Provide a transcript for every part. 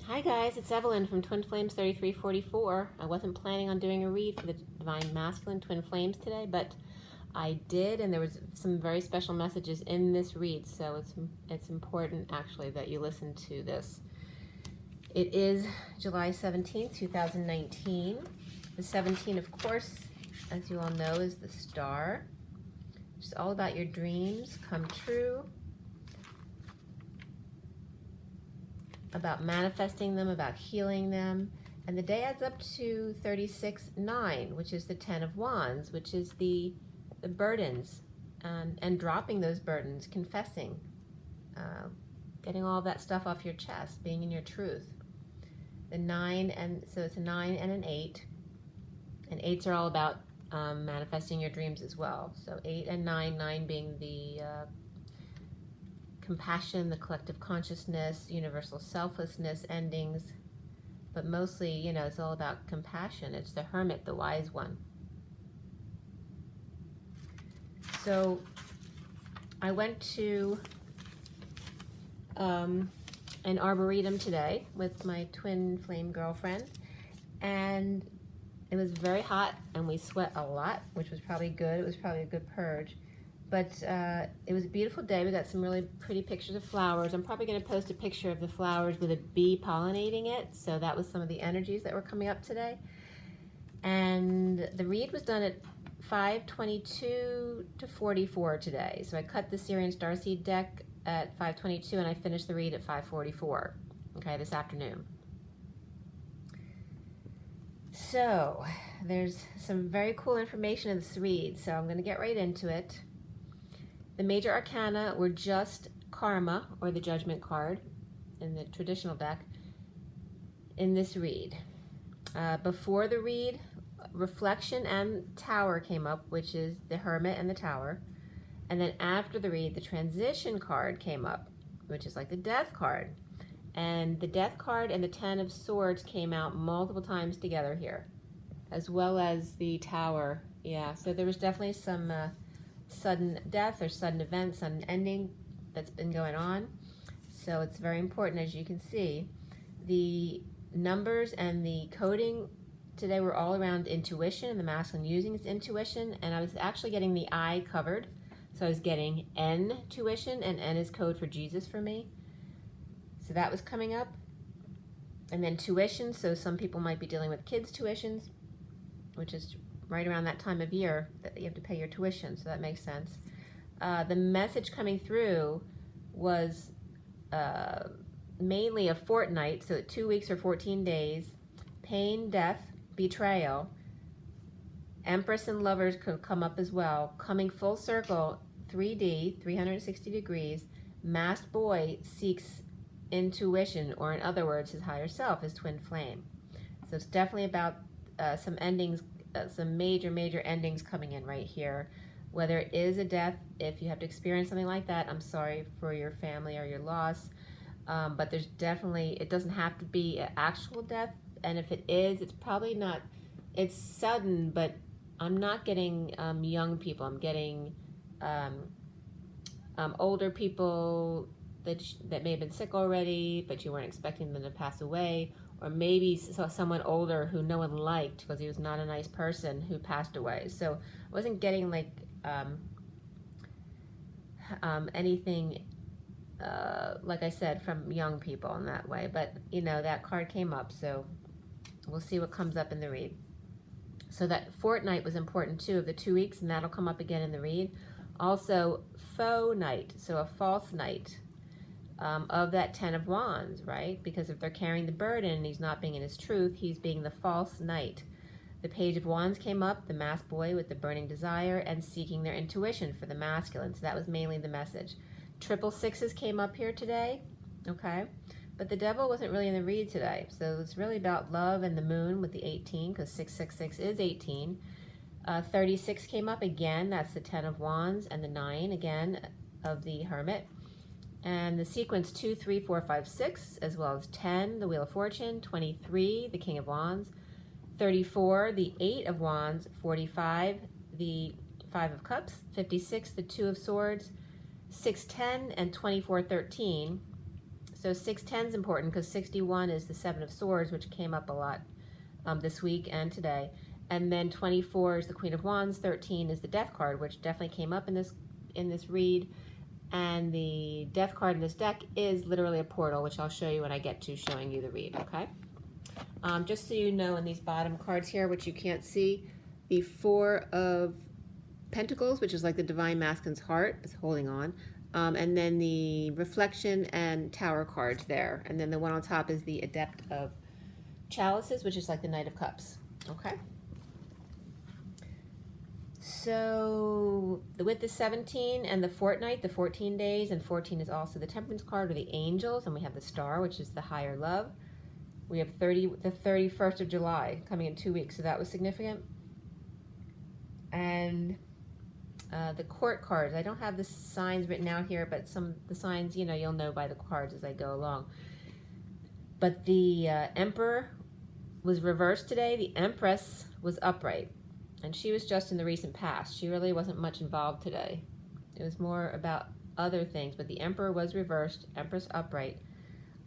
Hi guys, it's Evelyn from Twin Flames 3344. I wasn't planning on doing a read for the Divine Masculine Twin Flames today, but I did, and there was some very special messages in this read, so it's important actually that you listen to this. It is July 17th, 2019. The 17, of course, as you all know, is the star. It's all about your dreams come true, about manifesting them, about healing them. And the day adds up to 36-9, which is the 10 of Wands, which is the burdens, and dropping those burdens, confessing, getting all that stuff off your chest, being in your truth. The 9, and so it's a 9 and an 8. And 8s are all about manifesting your dreams as well. So 8 and 9, 9 being the compassion, the collective consciousness, universal selflessness, endings, but mostly, you know, it's all about compassion. It's the hermit, the wise one. So I went to an arboretum today with my twin flame girlfriend, and it was very hot and we sweat a lot, which was probably good. It was probably a good purge. But it was a beautiful day. We got some really pretty pictures of flowers. I'm probably going to post a picture of the flowers with a bee pollinating it. So that was some of the energies that were coming up today. And the read was done at 5:22 to 44 today. So I cut the Sirian Starseed deck at 5:22 and I finished the read at 5:44, okay, this afternoon. So there's some very cool information in this read. So I'm going to get right into it. The major arcana were just karma, or the judgment card, in the traditional deck, in this read. Before the read, reflection and tower came up, which is the hermit and the tower. And then after the read, the transition card came up, which is like the death card. And the death card and the 10 of swords came out multiple times together here, as well as the tower. Yeah, so there was definitely some sudden death or sudden event, sudden ending that's been going on. So it's very important, as you can see. The numbers and the coding today were all around intuition and the masculine using its intuition, and I was actually getting the I covered. So I was getting N tuition, and N is code for Jesus for me. So that was coming up. And then tuition, so some people might be dealing with kids' tuitions, which is right around that time of year that you have to pay your tuition, so that makes sense. The message coming through was mainly a fortnight, so 2 weeks or 14 days, pain, death, betrayal. Empress and lovers could come up as well. Coming full circle, 3D, 360 degrees, masked boy seeks intuition, or in other words, his higher self, his twin flame. So it's definitely about some endings, some major endings coming in right here. Whether it is a death, if you have to experience something like that, I'm sorry for your family or your loss. But there's definitely, it doesn't have to be an actual death. And if it is, it's probably not, it's sudden, but I'm not getting young people. I'm getting older people that may have been sick already, but you weren't expecting them to pass away. Or maybe someone older who no one liked because he was not a nice person who passed away. So I wasn't getting like anything, like I said, from young people in that way. But, you know, that card came up, so we'll see what comes up in the read. So that fortnight was important too, of the 2 weeks, and that'll come up again in the read. Also, faux night, so a false night. Of that 10 of Wands, right? Because if they're carrying the burden and he's not being in his truth, he's being the false knight. The Page of Wands came up, the masked boy with the burning desire and seeking their intuition for the masculine. So that was mainly the message. Triple sixes came up here today, okay? But the devil wasn't really in the read today. So it's really about love and the moon with the 18, because 666 is 18. 36 came up again, that's the 10 of Wands, and the 9 again of the hermit. And the sequence 2, 3, 4, 5, 6, as well as 10, the Wheel of Fortune, 23, the King of Wands, 34, the 8 of Wands, 45, the 5 of Cups, 56, the 2 of Swords, 6, 10, and 24, 13. So 610 is important because 61 is the Seven of Swords, which came up a lot this week and today. And then 24 is the Queen of Wands. 13 is the Death card, which definitely came up in this read. And the Death card in this deck is literally a portal, which I'll show you when I get to showing you the read, okay? Just so you know, in these bottom cards here, which you can't see, the Four of Pentacles, which is like the Divine Masculine's heart, is holding on. And then the Reflection and Tower cards there. And then the one on top is the Adept of Chalices, which is like the Knight of Cups, okay? So with the 17 and the fortnight, the 14 days, and 14 is also the Temperance card, or the Angels, and we have the Star, which is the higher love. We have the 31st of July coming in 2 weeks, so that was significant. And the Court cards, I don't have the signs written out here, but the signs, you know, you'll know by the cards as I go along. But the Emperor was reversed today. The Empress was upright, and she was just in the recent past. She really wasn't much involved today. It was more about other things, but the Emperor was reversed, Empress upright.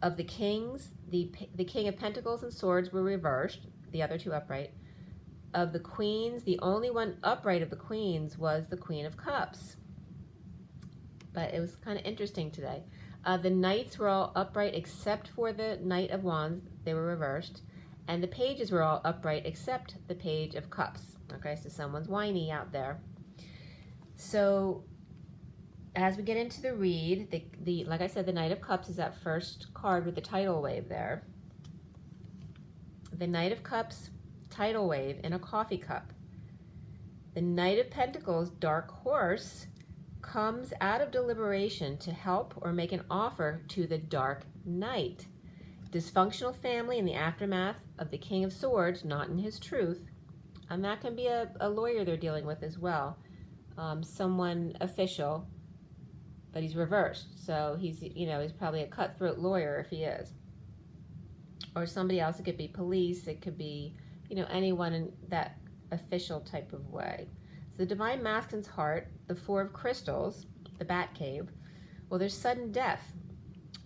Of the kings, the King of Pentacles and Swords were reversed, the other two upright. Of the queens, the only one upright of the queens was the Queen of Cups. But it was kind of interesting today. The knights were all upright except for the Knight of Wands. They were reversed. And the pages were all upright except the Page of Cups. Okay, so someone's whiny out there. So as we get into the read, like I said, the Knight of Cups is that first card with the tidal wave there. The Knight of Cups, tidal wave in a coffee cup. The Knight of Pentacles, dark horse, comes out of deliberation to help or make an offer to the Dark Knight. Dysfunctional family in the aftermath of the King of Swords, not in his truth. And that can be a lawyer they're dealing with as well. Someone official, but he's reversed. So he's probably a cutthroat lawyer if he is. Or somebody else. It could be police. It could be, anyone in that official type of way. So the Divine Masculine's heart, the Four of Crystals, the Batcave, well, there's sudden death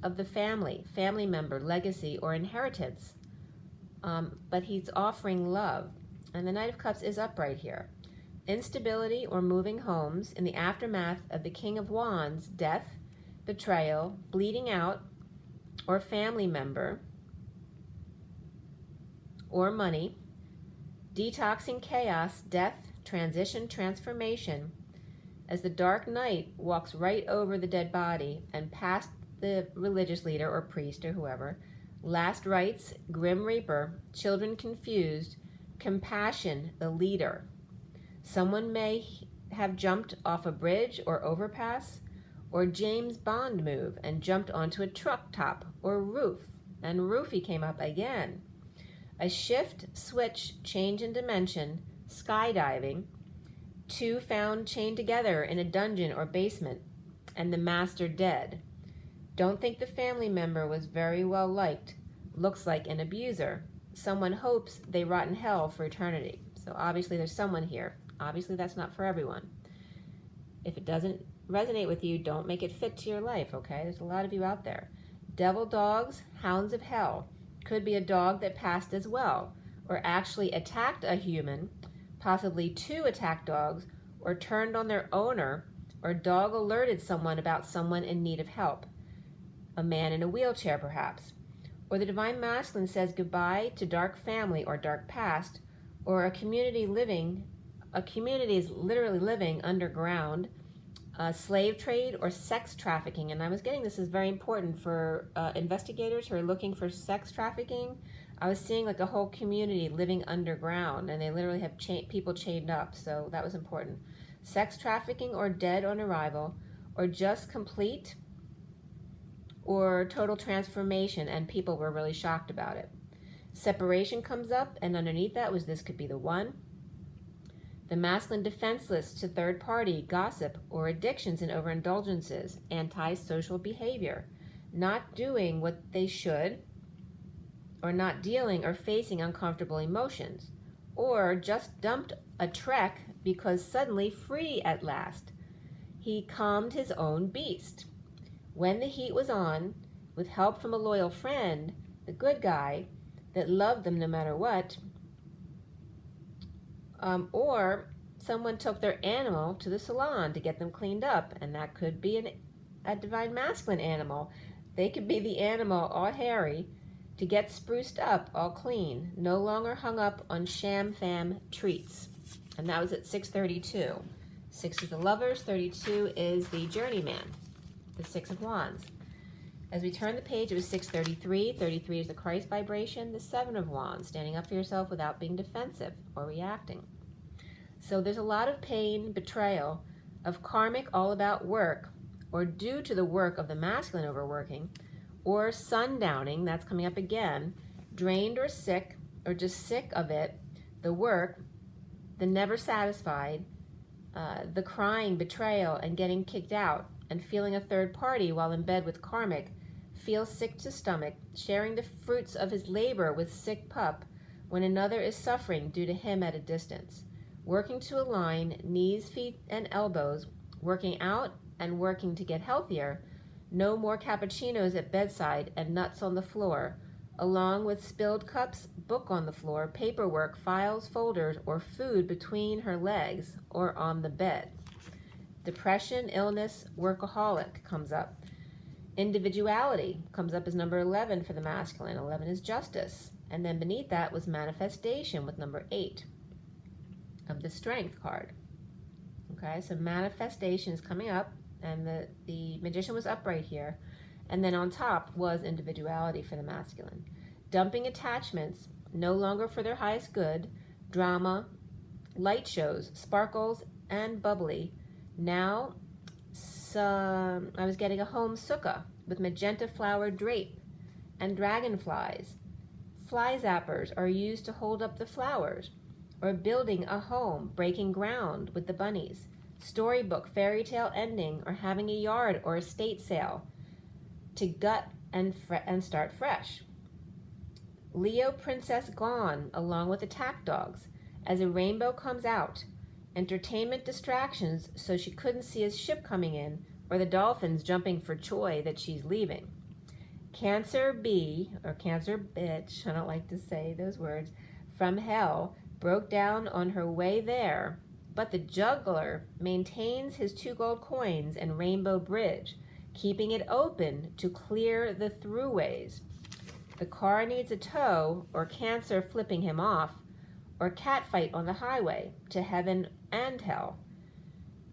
of the family member, legacy, or inheritance. But he's offering love. And the Knight of Cups is upright here. Instability or moving homes in the aftermath of the King of Wands, death, betrayal, bleeding out, or family member, or money, detoxing chaos, death, transition, transformation, as the Dark Knight walks right over the dead body and past the religious leader or priest or whoever, last rites, grim reaper, children confused, compassion, the leader. Someone may have jumped off a bridge or overpass, or James Bond move and jumped onto a truck top or roof, and roofie came up again. A shift, switch, change in dimension, skydiving, two found chained together in a dungeon or basement, and the master dead. Don't think the family member was very well liked. Looks like an abuser. Someone hopes they rot in hell for eternity. So obviously there's someone here. Obviously that's not for everyone. If it doesn't resonate with you, don't make it fit to your life, okay? There's a lot of you out there. Devil dogs, hounds of hell. Could be a dog that passed as well, or actually attacked a human, possibly two attacked dogs, or turned on their owner, or dog alerted someone about someone in need of help. A man in a wheelchair, perhaps. Or the Divine Masculine says goodbye to dark family or dark past, or a community is literally living underground, slave trade or sex trafficking. And I was getting this is very important for investigators who are looking for sex trafficking. I was seeing like a whole community living underground, and they literally have people chained up, so that was important. Sex trafficking or dead on arrival, or just complete or total transformation, and people were really shocked about it. Separation comes up, and underneath that was this could be the one. The masculine defenseless to third party, gossip, or addictions and overindulgences, antisocial behavior, not doing what they should, or not dealing or facing uncomfortable emotions, or just dumped a trek because suddenly free at last. He calmed his own beast. When the heat was on, with help from a loyal friend, the good guy that loved them no matter what, or someone took their animal to the salon to get them cleaned up, and that could be a divine masculine animal. They could be the animal all hairy to get spruced up, all clean, no longer hung up on sham-fam treats. And that was at 632. 6 is the lovers, 32 is the journeyman, the 6 of wands. As we turn the page, it was 633. 33 is the Christ vibration, the 7 of wands, standing up for yourself without being defensive or reacting. So there's a lot of pain, betrayal, of karmic all about work, or due to the work of the masculine overworking, or sundowning, that's coming up again, drained or sick, or just sick of it, the work, the never satisfied, the crying, betrayal, and getting kicked out, and feeling a third party while in bed with karmic, feels sick to stomach, sharing the fruits of his labor with sick pup when another is suffering due to him at a distance. Working to align knees, feet, and elbows, working out and working to get healthier. No more cappuccinos at bedside and nuts on the floor, along with spilled cups, book on the floor, paperwork, files, folders, or food between her legs or on the bed. Depression, illness, workaholic comes up. Individuality comes up as number 11 for the masculine. 11 is justice. And then beneath that was manifestation with number 8 of the strength card. Okay, so manifestation is coming up, and the magician was up right here. And then on top was individuality for the masculine. Dumping attachments, no longer for their highest good, drama, light shows, sparkles, and bubbly. Now, I was getting a home sukkah with magenta flower drape and dragonflies. Fly zappers are used to hold up the flowers, or building a home, breaking ground with the bunnies. Storybook, fairy tale ending, or having a yard or estate sale to gut and start fresh. Leo princess gone along with attack dogs as a rainbow comes out. Entertainment distractions so she couldn't see his ship coming in or the dolphins jumping for joy that she's leaving. Cancer bee, or cancer bitch, I don't like to say those words, from hell broke down on her way there, but the juggler maintains his 2 gold coins and rainbow bridge, keeping it open to clear the throughways. The car needs a tow, or cancer flipping him off, or catfight on the highway to heaven and hell.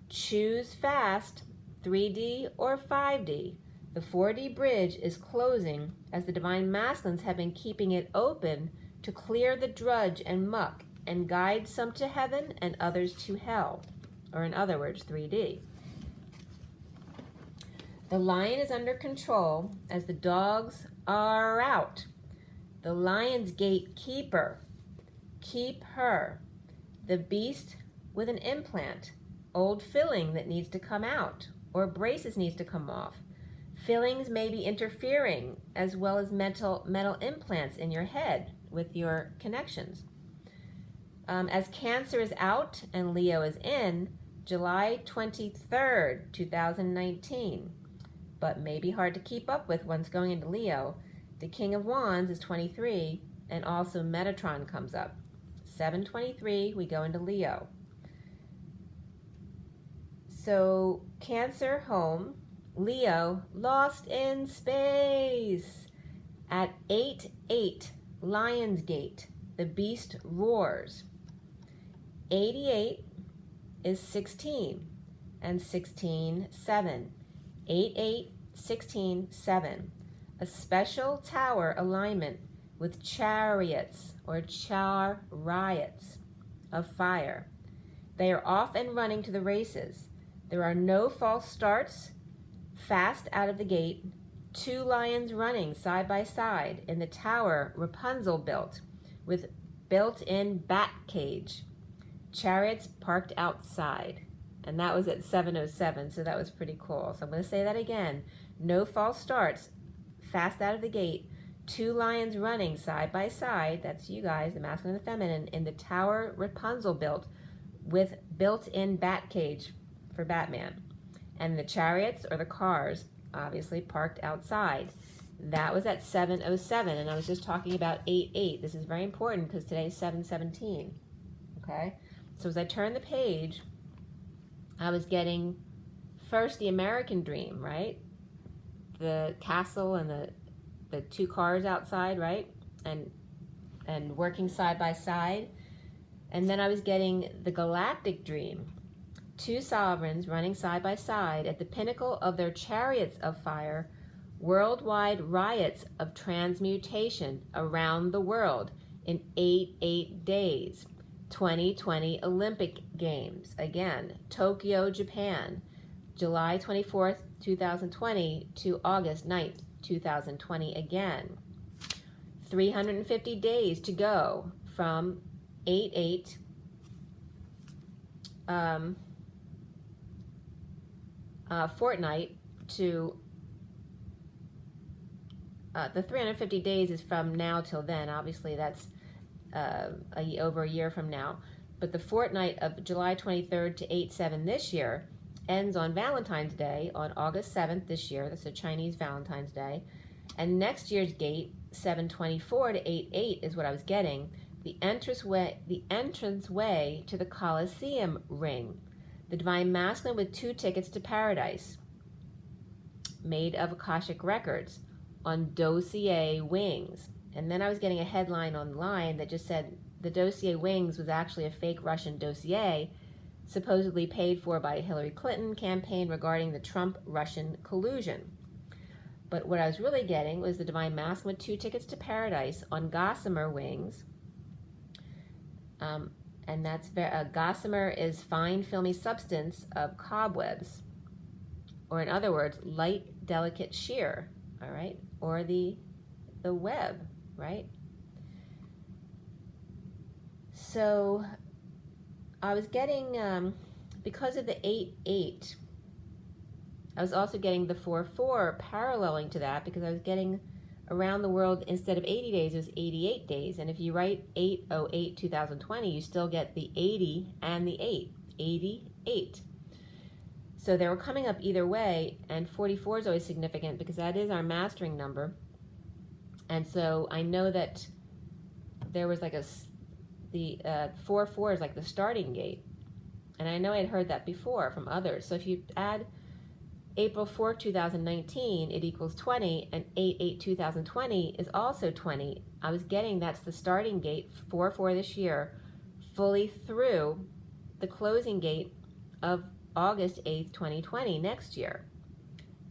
Choose fast, 3D or 5D. The 4D bridge is closing as the divine masculines have been keeping it open to clear the drudge and muck and guide some to heaven and others to hell, or in other words, 3D. The lion is under control as the dogs are out. The lion's gate keeper, keep her. The beast with an implant, old filling that needs to come out, or braces needs to come off. Fillings may be interfering, as well as metal implants in your head with your connections. As Cancer is out and Leo is in, July 23rd, 2019, but may be hard to keep up with once going into Leo. The King of Wands is 23, and also Metatron comes up. 7/23, we go into Leo. So Cancer home, Leo lost in space. At 8/8, Lion's Gate, the beast roars. 88 is 16, and 16, 7. 8/8, 16, 7. A special tower alignment with chariots or chariots of fire. They are off and running to the races. There are no false starts, fast out of the gate. 2 lions running side by side in the tower Rapunzel built with built-in bat cage. Chariots parked outside. And that was at 7:07, so that was pretty cool. So I'm going to say that again. No false starts, fast out of the gate. 2 lions running side by side, that's you guys, the masculine and the feminine, in the tower Rapunzel built with built-in bat cage for Batman. And the chariots, or the cars, obviously parked outside. That was at 7:07, and I was just talking about 8:8. This is very important because today is 7:17. Okay, so as I turned the page, I was getting first the American dream, right? The castle and the two cars outside, right? And working side by side. And then I was getting the galactic dream. Two sovereigns running side by side at the pinnacle of their chariots of fire, worldwide riots of transmutation around the world in 8 days. 2020 Olympic Games. Again, Tokyo, Japan, July 24th, 2020 to August 9th, 2020 again. 350 days to go from 8/8 fortnight to the 350 days is from now till then. Obviously, that's over a year from now. But the fortnight of July 23rd to 8/7 this year ends on Valentine's Day on August 7th this year. That's a Chinese Valentine's Day. And next year's gate, 7/24 to 8/8, is what I was getting. The entranceway to the Colosseum ring. The Divine Masculine with 2 tickets to paradise, made of Akashic records, on dossier wings. And then I was getting a headline online that just said the dossier wings was actually a fake Russian dossier, supposedly paid for by a Hillary Clinton campaign regarding the Trump-Russian collusion. But what I was really getting was the Divine Masculine with 2 tickets to paradise on Gossamer wings. And that's Gossamer is fine filmy substance of cobwebs, or in other words, light, delicate sheer, all right, or the web, right? So I was getting, because of the 8/8, I was also getting the 4/4 paralleling to that, because I was getting around the world, instead of 80 days, it was 88 days. And if you write 8/08/2020, you still get the 80 and the 8, 88. So they were coming up either way, and 44 is always significant because that is our mastering number. And so I know that there was like the 4/4 is like the starting gate. And I know I had heard that before from others. So if you add April 4th, 2019, it equals 20, and 8/8/2020 is also 20. I was getting that's the starting gate, 4/4 this year, fully through the closing gate of August 8th, 2020 next year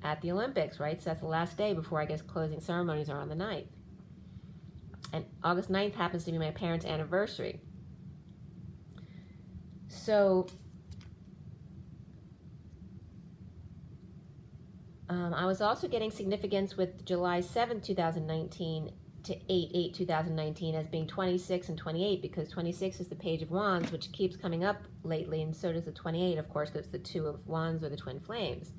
at the Olympics, right? So that's the last day before, I guess, closing ceremonies are on the 9th. And August 9th happens to be my parents' anniversary. So I was also getting significance with July 7th, 2019 to 8/8/2019 as being 26 and 28, because 26 is the Page of Wands, which keeps coming up lately, and so does the 28, of course, because it's the 2 of Wands or the Twin Flames.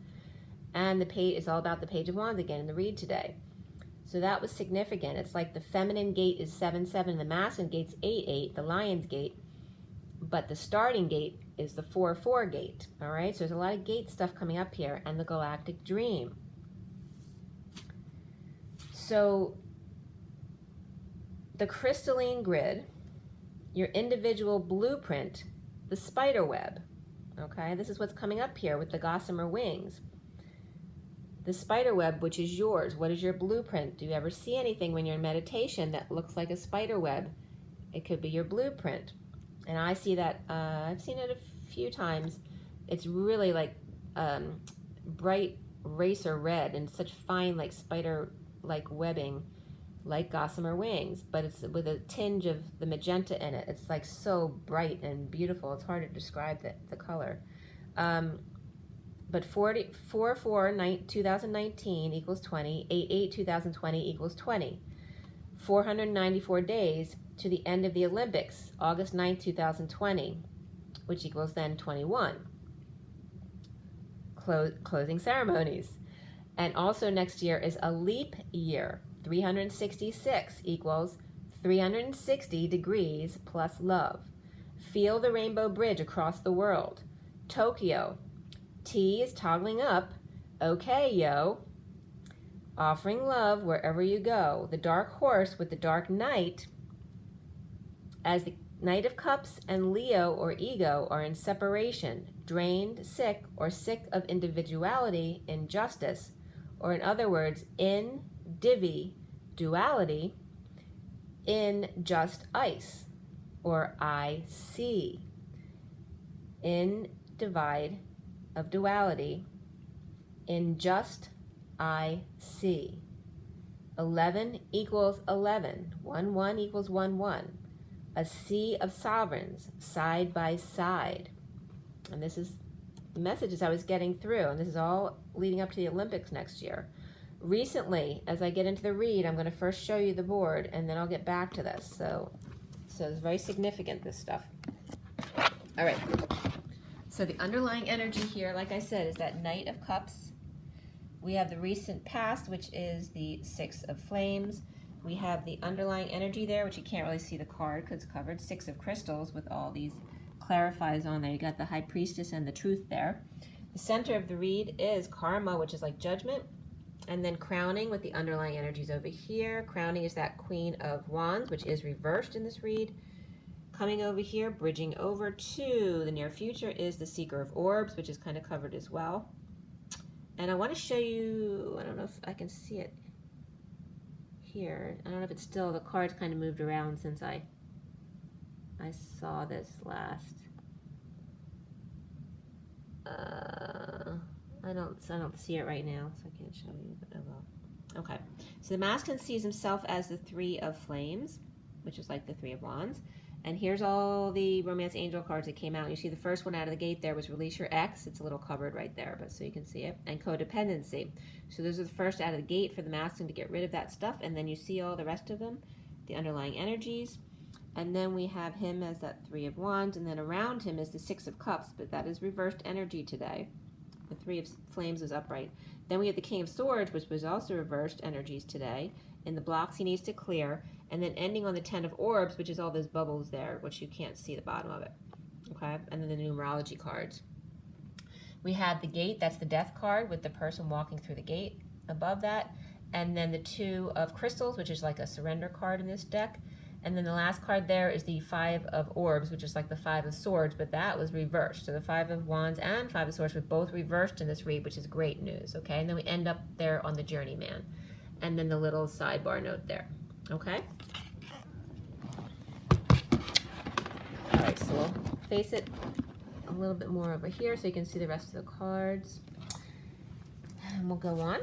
And the page is all about the Page of Wands again in the read today. So that was significant. It's like the feminine gate is 7/7, the masculine gate's 8/8, the Lion's gate, but the starting gate is the 4/4 gate. All right, so there's a lot of gate stuff coming up here, and the galactic dream. So the crystalline grid, your individual blueprint, the spider web. Okay, this is what's coming up here with the Gossamer wings. The spider web, which is yours. What is your blueprint? Do you ever see anything when you're in meditation that looks like a spider web? It could be your blueprint. And I see that, I've seen it a few times. It's really like bright racer red and such fine like spider-like webbing, like Gossamer wings, but it's with a tinge of the magenta in it. It's like so bright and beautiful. It's hard to describe the color. But 4/4/2019 equals 20, 8/8/2020 equals 20. 494 days to the end of the Olympics, August 9th, 2020, which equals then 21. Closing ceremonies. And also next year is a leap year. 366 equals 360 degrees plus love. Feel the rainbow bridge across the world. Tokyo. T is toggling up. Okay, yo. offering love wherever you go. The dark horse with the dark knight, as the Knight of Cups and Leo or ego are in separation, drained, sick, or sick of individuality, injustice, or in other words, in duality, in just ice, or I see. In divide of duality, in just I see. 11 equals 11. 1, 1 equals 1, 1. A sea of sovereigns, side by side. And this is the messages I was getting through, and this is all leading up to the Olympics next year. Recently, as I get into the read, I'm going to first show you the board, and then I'll get back to this. So it's very significant, this stuff. All right. So the underlying energy here, like I said, is that Knight of Cups. We have the recent past, which is the Six of Flames. We have the underlying energy there, which you can't really see the card because it's covered. Six of Crystals with all these clarifies on there. You got the High Priestess and the Truth there. The center of the read is Karma, which is like Judgment. And then Crowning with the underlying energies over here. Crowning is that Queen of Wands, which is reversed in this read. Coming over here, bridging over to the near future is the Seeker of Orbs, which is kind of covered as well. And I want to show you, I don't know if I can see it here. I don't know if it's still, the card's kind of moved around since I saw this last. I don't see it right now, so I can't show you, but I will. Okay, so the masculine sees himself as the Three of Flames, which is like the Three of Wands. And here's all the romance angel cards that came out. You see the first one out of the gate there was Release Your Ex. It's a little covered right there, but so you can see it. And Codependency. So those are the first out of the gate for the masculine to get rid of that stuff. And then you see all the rest of them, the underlying energies. And then we have him as that Three of Wands. And then around him is the Six of Cups, but that is reversed energy today. The Three of Flames is upright. Then we have the King of Swords, which was also reversed energies today. In the blocks he needs to clear. And then ending on the Ten of Orbs, which is all those bubbles there, which you can't see the bottom of it. Okay, and then the numerology cards. We have the gate, that's the death card with the person walking through the gate above that. And then the Two of Crystals, which is like a surrender card in this deck. And then the last card there is the Five of Orbs, which is like the Five of Swords, but that was reversed. So the Five of Wands and Five of Swords were both reversed in this read, which is great news, okay? And then we end up there on the Journeyman. And then the little sidebar note there, okay? All right, so we'll face it a little bit more over here so you can see the rest of the cards. And we'll go on.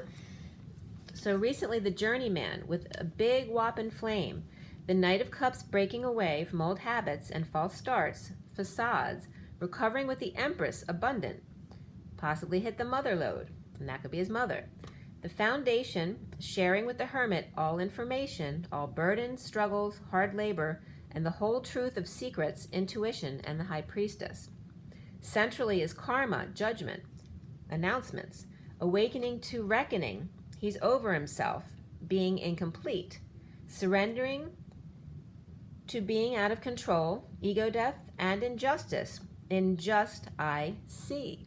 So recently the Journeyman with a big whopping flame. The Knight of Cups breaking away from old habits and false starts, facades, recovering with the Empress abundant. Possibly hit the mother load, and that could be his mother. The Foundation sharing with the Hermit all information, all burdens, struggles, hard labor, and the whole truth of secrets, intuition, and the High Priestess. Centrally is Karma, judgment, announcements, awakening to reckoning. He's over himself, being incomplete, surrendering to being out of control, ego death, and injustice. In just I see.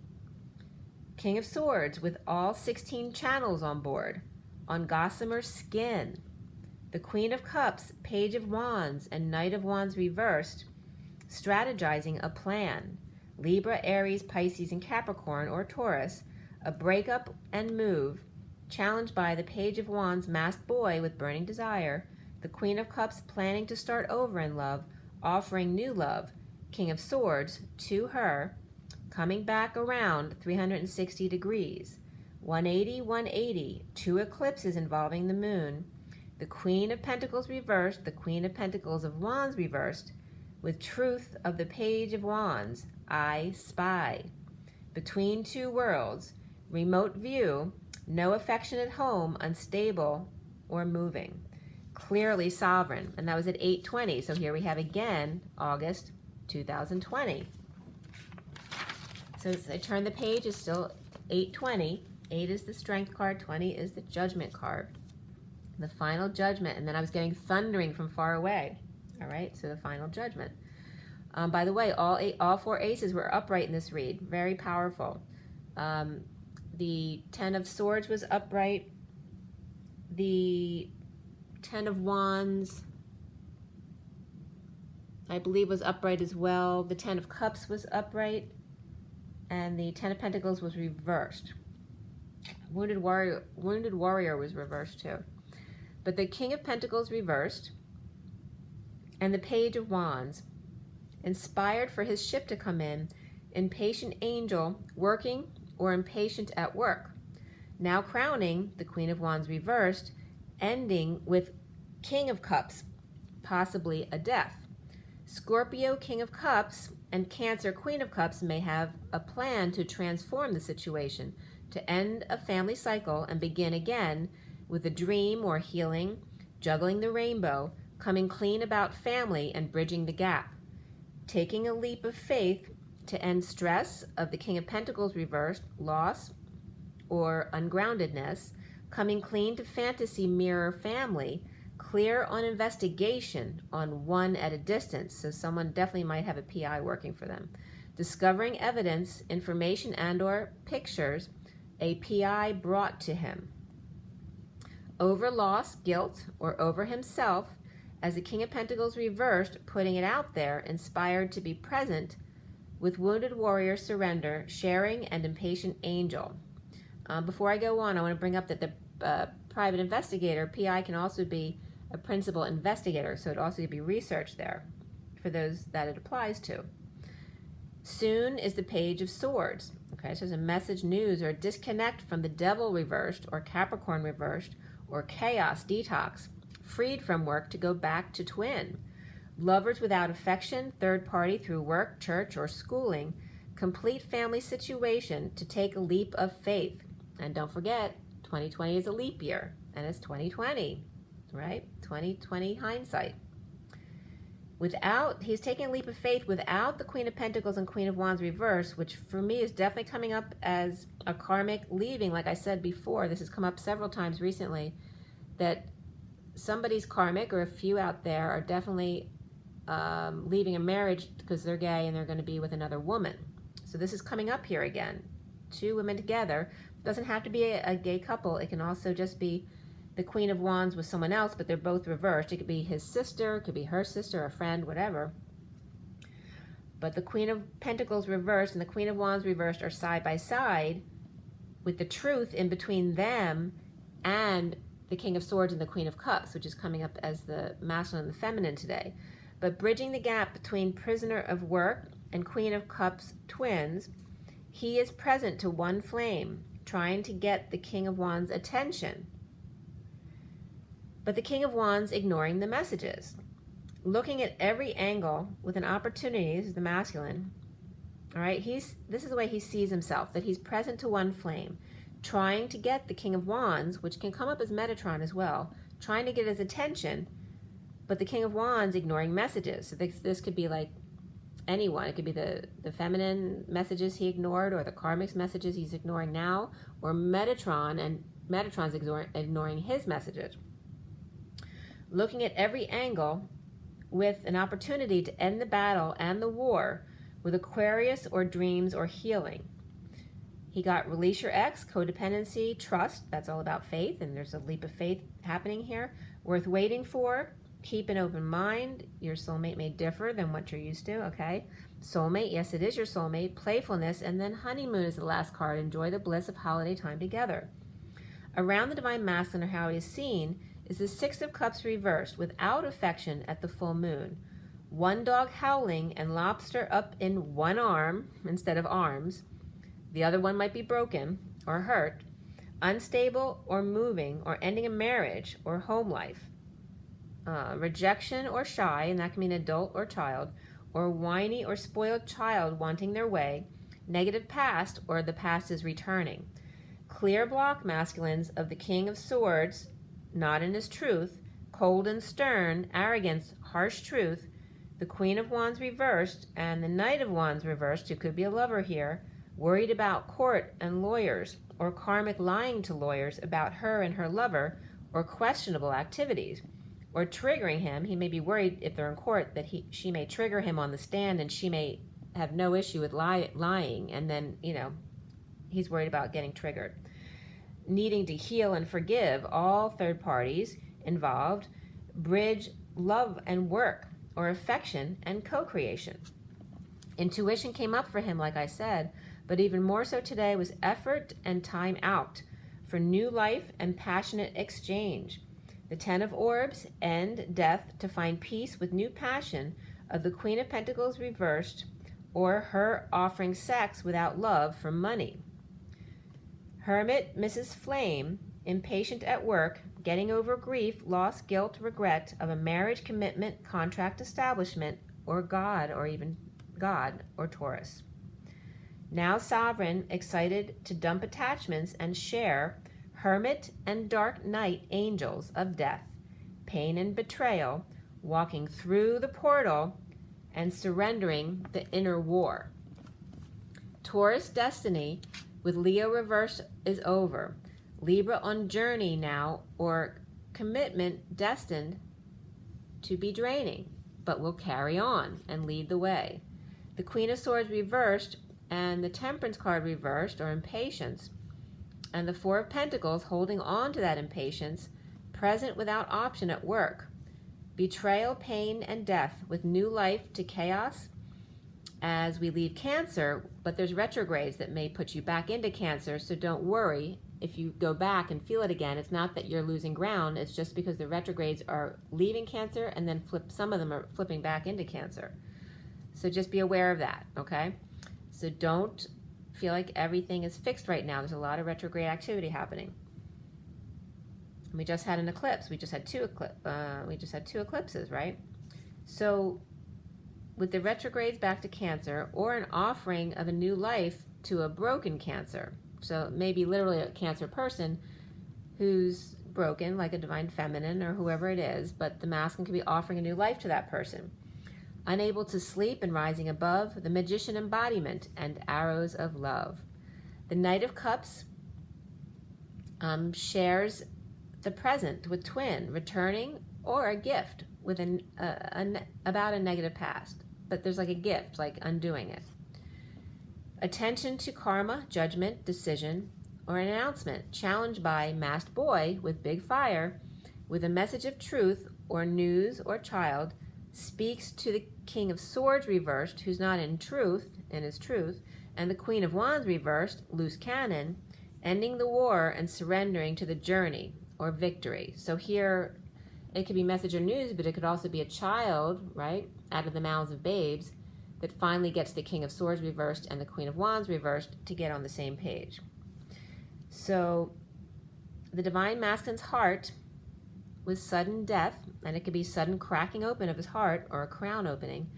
King of Swords with all 16 channels on board, on Gossamer skin. The Queen of Cups, Page of Wands, and Knight of Wands reversed, strategizing a plan. Libra, Aries, Pisces, and Capricorn, or Taurus, a breakup and move, challenged by the Page of Wands, masked boy with burning desire. The Queen of Cups planning to start over in love, offering new love. King of Swords to her, coming back around 360 degrees. 180, 180, 2 eclipses involving the moon. The Queen of Pentacles reversed, the Queen of Pentacles of Wands reversed, with truth of the Page of Wands, I spy. Between two worlds, remote view, no affection at home, unstable or moving. Clearly sovereign, and that was at 8:20. So here we have again August 2020. So as I turn the page, it's still 8:20. 8 is the Strength card, 20 is the Judgment card. The Final Judgment, and then I was getting thundering from far away. All right, so the Final Judgment. By the way, all 4 aces were upright in this read. Very powerful. The Ten of Swords was upright. The Ten of Wands, I believe, was upright as well. The Ten of Cups was upright, and the Ten of Pentacles was reversed. Wounded Warrior was reversed too. But the King of Pentacles reversed, and the Page of Wands, inspired for his ship to come in, impatient angel working or impatient at work. Now crowning the Queen of Wands reversed, ending with King of Cups, possibly a death. Scorpio, King of Cups, and Cancer, Queen of Cups may have a plan to transform the situation, to end a family cycle and begin again with a dream or healing, juggling the rainbow, coming clean about family and bridging the gap. Taking a leap of faith to end stress of the King of Pentacles reversed, loss or ungroundedness, coming clean to fantasy mirror family, clear on investigation on one at a distance, so someone definitely might have a PI working for them. Discovering evidence, information, and or pictures, a PI brought to him. Over loss, guilt, or over himself, as the King of Pentacles reversed, putting it out there, inspired to be present with Wounded Warrior, surrender, sharing, and impatient angel. Before I go on, I want to bring up that the private investigator, PI, can also be a principal investigator, so it also could be research there for those that it applies to. Soon is the Page of Swords. Okay, so there's a message, news, or disconnect from the Devil reversed, or Capricorn reversed, or chaos, detox, freed from work to go back to twin. Lovers without affection, third party through work, church, or schooling, complete family situation to take a leap of faith. And don't forget, 2020 is a leap year, and it's 2020, right? 2020 hindsight. He's taking a leap of faith without the Queen of Pentacles and Queen of Wands reverse, which for me is definitely coming up as a karmic leaving. Like I said before, this has come up several times recently, that somebody's karmic, or a few out there, are definitely leaving a marriage because they're gay and they're going to be with another woman. So this is coming up here again. Two women together. Doesn't have to be a gay couple. It can also just be the Queen of Wands with someone else, but they're both reversed. It could be his sister, it could be her sister, a friend, whatever. But the Queen of Pentacles reversed and the Queen of Wands reversed are side by side with the truth in between them and the King of Swords and the Queen of Cups, which is coming up as the masculine and the feminine today. But bridging the gap between prisoner of work and Queen of Cups twins, he is present to one flame, trying to get the King of Wands' attention. But the King of Wands ignoring the messages. Looking at every angle with an opportunity, this is the masculine, all right? This is the way he sees himself, that he's present to one flame, trying to get the King of Wands, which can come up as Metatron as well, trying to get his attention, but the King of Wands ignoring messages. So this could be like anyone. It could be the feminine messages he ignored, or the karmic messages he's ignoring now, or Metatron, and Metatron's ignoring his messages. Looking at every angle with an opportunity to end the battle and the war with Aquarius or dreams or healing. He got release your ex, codependency, trust. That's all about faith, and there's a leap of faith happening here. Worth waiting for. Keep an open mind. Your soulmate may differ than what you're used to, okay? Soulmate, yes, it is your soulmate. Playfulness, and then honeymoon is the last card. Enjoy the bliss of holiday time together. Around the Divine Masculine, or how he is seen, is the Six of Cups reversed, without affection at the full moon. One dog howling and lobster up in one arm instead of arms. The other one might be broken or hurt. Unstable or moving or ending a marriage or home life. Rejection or shy, and that can mean adult or child, or whiny or spoiled child wanting their way. Negative past, or the past is returning. Clear block masculines of the King of Swords, not in his truth, cold and stern, arrogance, harsh truth, the Queen of Wands reversed, and the Knight of Wands reversed, who could be a lover here, worried about court and lawyers, or karmic lying to lawyers about her and her lover, or questionable activities, or triggering him. He may be worried if they're in court that she may trigger him on the stand, and she may have no issue with lying, and then, he's worried about getting triggered. needing to heal and forgive all third parties involved, bridge love and work, or affection and co-creation. Intuition came up for him, like I said, but even more so today was effort and time out for new life and passionate exchange. The Ten of Orbs end death to find peace with new passion of the Queen of Pentacles reversed, or her offering sex without love for money. Hermit Mrs. Flame, impatient at work, getting over grief, loss, guilt, regret of a marriage commitment, contract establishment, or God, or even God, or Taurus. Now sovereign, excited to dump attachments and share hermit and dark night angels of death, pain and betrayal, walking through the portal and surrendering the inner war. Taurus destiny with Leo reverse is over. Libra on journey now, or commitment destined to be draining, but will carry on and lead the way. The Queen of Swords reversed and the Temperance card reversed, or impatience, and the Four of Pentacles holding on to that impatience, present without option at work. Betrayal, pain, and death with new life to chaos as we leave Cancer, but there's retrogrades that may put you back into Cancer, so don't worry if you go back and feel it again. It's not that you're losing ground, it's just because the retrogrades are leaving Cancer and then some of them are flipping back into Cancer. So just be aware of that, okay? So don't feel like everything is fixed right now. There's a lot of retrograde activity happening. We just had an eclipse. We just had two eclipses, right? So with the retrogrades back to Cancer, or an offering of a new life to a broken Cancer. So maybe literally a Cancer person who's broken, like a divine feminine or whoever it is, but the masculine could be offering a new life to that person. Unable to sleep and rising above, the Magician embodiment and arrows of love. The Knight of Cups shares the present with twin, returning, or a gift with about a negative past. But there's like a gift, like undoing it. Attention to karma, judgment, decision, or an announcement, challenged by masked boy with big fire, with a message of truth or news or child, speaks to the King of Swords reversed, who's not in his truth, and the Queen of Wands reversed, loose cannon, ending the war and surrendering to the journey or victory. So here it could be message or news, but it could also be a child, right, out of the mouths of babes, that finally gets the King of Swords reversed and the Queen of Wands reversed to get on the same page. So the divine masculine's heart with sudden death, and it could be sudden cracking open of his heart or a crown opening.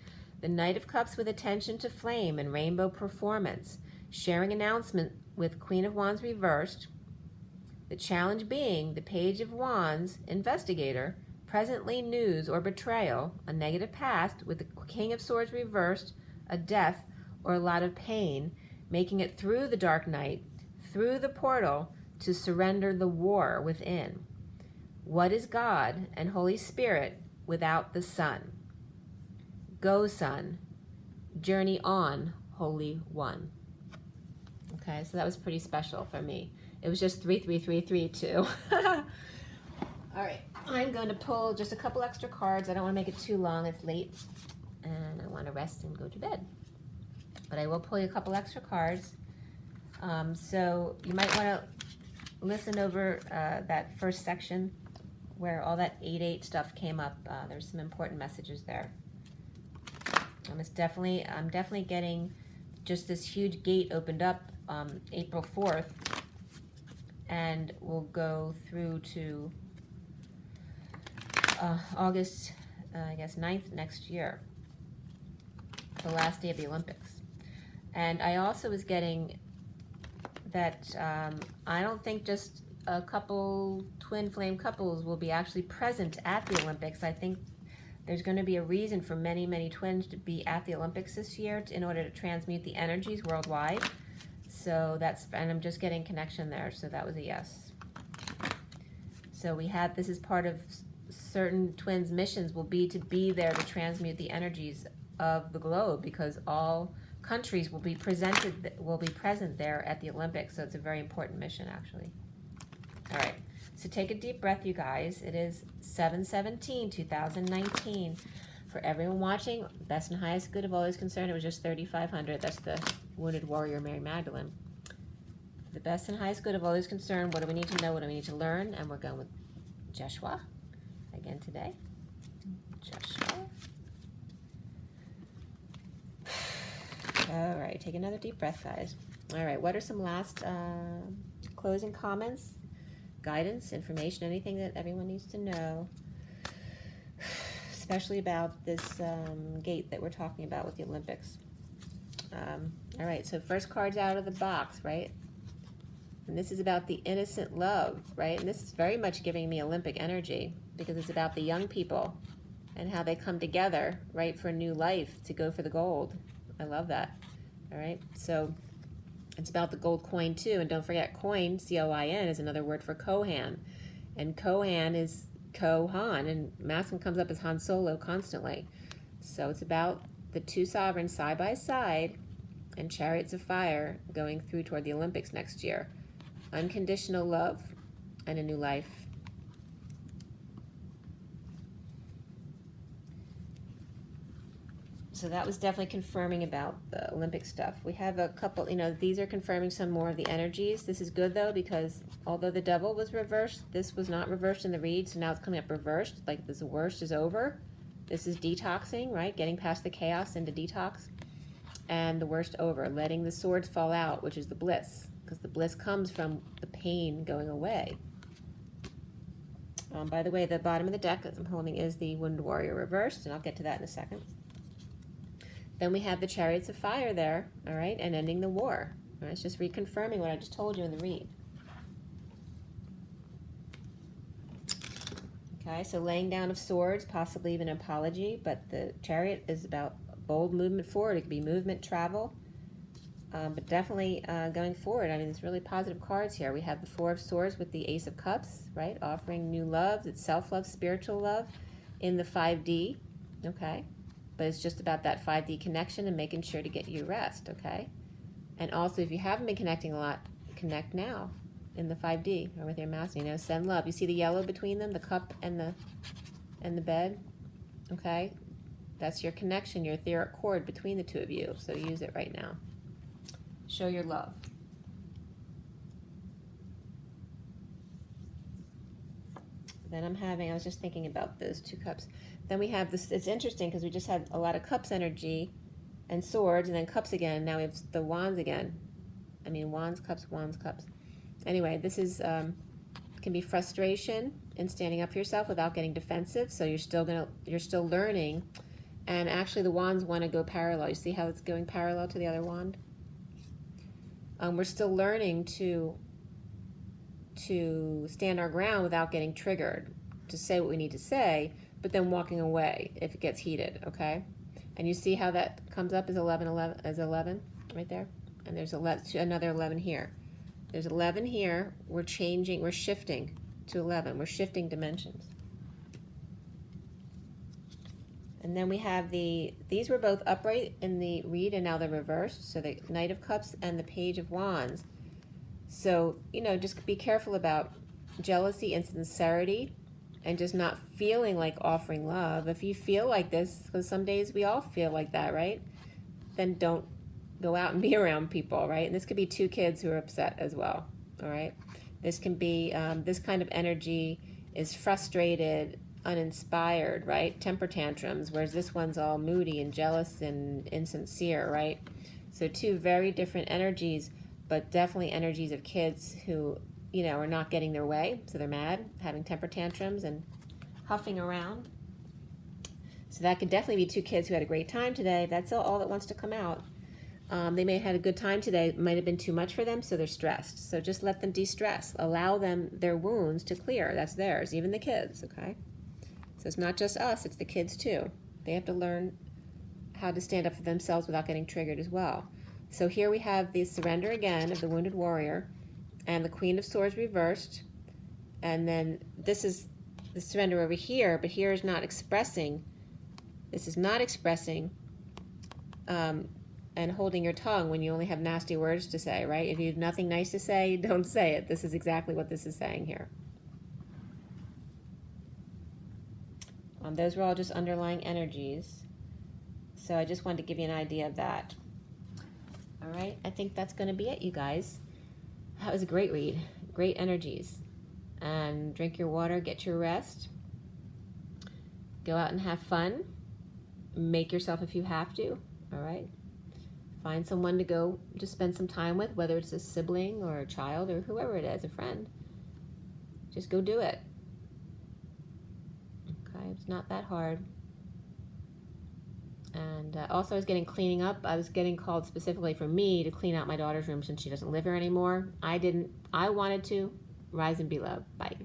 The Knight of Cups with attention to flame and rainbow performance, sharing announcement with Queen of Wands reversed. The challenge being the Page of Wands, investigator, presently news or betrayal, a negative past with the King of Swords reversed, a death or a lot of pain, making it through the dark night, through the portal to surrender the war within. What is God and Holy Spirit without the sun? Go, sun. Journey on, Holy One. Okay, so that was pretty special for me. It was just 3-3-3-3 too. All right, I'm going to pull just a couple extra cards. I don't want to make it too long. It's late, and I want to rest and go to bed. But I will pull you a couple extra cards. So you might want to listen over that first section where all that 8-8 stuff came up. There's some important messages there. I'm definitely getting just this huge gate opened up April 4th, and we'll go through to August, I guess 9th next year, the last day of the Olympics. And I also was getting that I don't think just a couple twin flame couples will be actually present at the Olympics. I think there's going to be a reason for many, many twins to be at the Olympics this year in order to transmute the energies worldwide. So and I'm just getting connection there, so that was a yes. So this is part of certain twins' missions will be to be there to transmute the energies of the globe, because all countries will be present there at the Olympics. So it's a very important mission, actually. So take a deep breath, you guys. It is 7/17/2019. For everyone watching, best and highest good of all is concerned, it was just 3,500. That's the wounded warrior, Mary Magdalene. For the best and highest good of all is concerned, what do we need to know? What do we need to learn? And we're going with Joshua again today. Joshua. All right, take another deep breath, guys. All right, what are some last closing comments, guidance, information, anything that everyone needs to know, especially about this gate that we're talking about with the Olympics? All right, so first card's out of the box, right? And this is about the innocent love, right? And this is very much giving me Olympic energy because it's about the young people and how they come together, right, for a new life to go for the gold. I love that. All right, so it's about the gold coin too, and don't forget coin, C-O-I-N, is another word for Kohan, and Kohan is Ko-Han, and masculine comes up as Han Solo constantly. So it's about the two sovereigns side by side and chariots of fire going through toward the Olympics next year. Unconditional love and a new life. So that was definitely confirming about the Olympic stuff. We have a couple, these are confirming some more of the energies. This is good though, because although the devil was reversed, this was not reversed in the read, so now it's coming up reversed, like this worst is over. This is detoxing, right? Getting past the chaos into detox. And the worst over, letting the swords fall out, which is the bliss, because the bliss comes from the pain going away. By the way, the bottom of the deck that I'm holding is the Wounded Warrior reversed, and I'll get to that in a second. Then we have the Chariots of Fire there, all right, and ending the war. All right, it's just reconfirming what I just told you in the read. Okay, so laying down of swords, possibly even an apology, but the Chariot is about bold movement forward. It could be movement, travel, but definitely going forward. I mean, it's really positive cards here. We have the Four of Swords with the Ace of Cups, right, offering new love. It's self-love, spiritual love in the 5D, okay? But it's just about that 5D connection and making sure to get you rest, okay? And also, if you haven't been connecting a lot, connect now in the 5D or with your master. Send love. You see the yellow between them, the cup and the bed, okay? That's your connection, your etheric cord between the two of you. So use it right now. Show your love. Then I was just thinking about those two cups. Then we have this, it's interesting because we just had a lot of cups energy and swords and then cups again. Now we have the wands again. I mean, wands, cups. Anyway, this is, can be frustration in standing up for yourself without getting defensive. So you're still learning. And actually the wands want to go parallel. You see how it's going parallel to the other wand? We're still learning to stand our ground without getting triggered, to say what we need to say, but then walking away if it gets heated, okay? And you see how that comes up as 11 right there? And there's another 11 here. There's 11 here. We're shifting to 11. We're shifting dimensions. And then we have these were both upright in the read and now they're reversed. So the Knight of Cups and the Page of Wands. So, just be careful about jealousy and sincerity and just not feeling like offering love. If you feel like this, because some days we all feel like that, right? Then don't go out and be around people, right? And this could be two kids who are upset as well, all right? This can be, this kind of energy is frustrated, uninspired, right? Temper tantrums, whereas this one's all moody and jealous and insincere, right? So two very different energies, but definitely energies of kids who, are not getting their way. So they're mad, having temper tantrums and huffing around. So that could definitely be two kids who had a great time today. That's all that wants to come out. They may have had a good time today. It might have been too much for them, so they're stressed. So just let them de-stress. Allow them their wounds to clear. That's theirs, even the kids, okay? So it's not just us, it's the kids too. They have to learn how to stand up for themselves without getting triggered as well. So here we have the surrender again of the Wounded Warrior and the Queen of Swords reversed. And then this is the surrender over here, but here is not expressing. This is not expressing and holding your tongue when you only have nasty words to say, right? If you have nothing nice to say, don't say it. This is exactly what this is saying here. Those were all just underlying energies. So I just wanted to give you an idea of that. All right, I think that's going to be it, you guys. That was a great read. Great energies. And drink your water, get your rest. Go out and have fun. Make yourself if you have to, all right? Find someone to go to spend some time with, whether it's a sibling or a child or whoever it is, a friend. Just go do it. Okay, it's not that hard. And also I was getting cleaning up. I was getting called specifically for me to clean out my daughter's room since she doesn't live here anymore. I didn't. I wanted to. Rise and be loved. Bye.